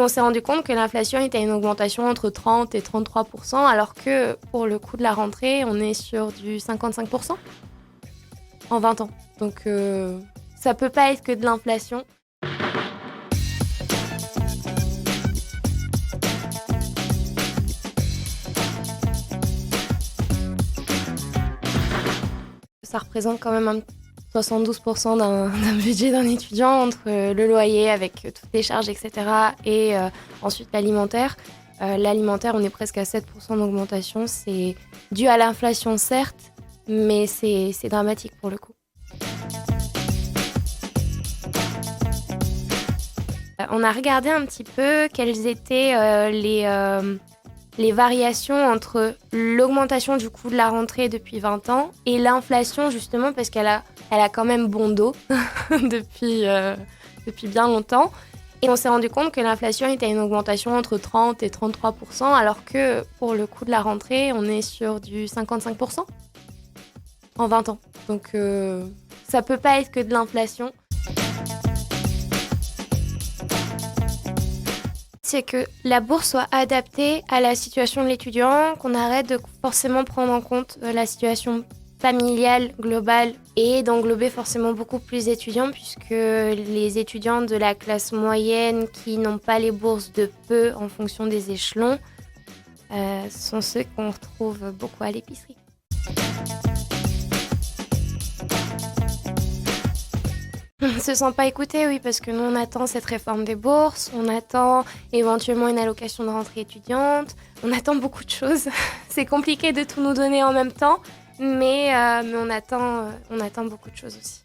On s'est rendu compte que l'inflation était à une augmentation entre 30 et 33%, alors que pour le coût de la rentrée, on est sur du 55% en 20 ans. Donc ça peut pas être que de l'inflation. Ça représente quand même 72% d'un budget d'un étudiant entre le loyer avec toutes les charges, etc. et ensuite l'alimentaire. L'alimentaire, on est presque à 7% d'augmentation. C'est dû à l'inflation, certes, mais c'est dramatique pour le coup. On a regardé un petit peu quelles étaient les variations entre l'augmentation du coût de la rentrée depuis 20 ans et l'inflation, justement, parce qu'elle a quand même bon dos depuis bien longtemps. Et on s'est rendu compte que l'inflation était à une augmentation entre 30 et 33%, alors que pour le coût de la rentrée, on est sur du 55% en 20 ans. Donc ça peut pas être que de l'inflation. C'est que la bourse soit adaptée à la situation de l'étudiant, qu'on arrête de forcément prendre en compte la situation familiale, globale, et d'englober forcément beaucoup plus d'étudiants, puisque les étudiants de la classe moyenne qui n'ont pas les bourses de peu en fonction des échelons sont ceux qu'on retrouve beaucoup à l'épicerie. On ne se sent pas écouté, oui, parce que nous, on attend cette réforme des bourses, on attend éventuellement une allocation de rentrée étudiante, on attend beaucoup de choses. C'est compliqué de tout nous donner en même temps, mais on attend beaucoup de choses aussi.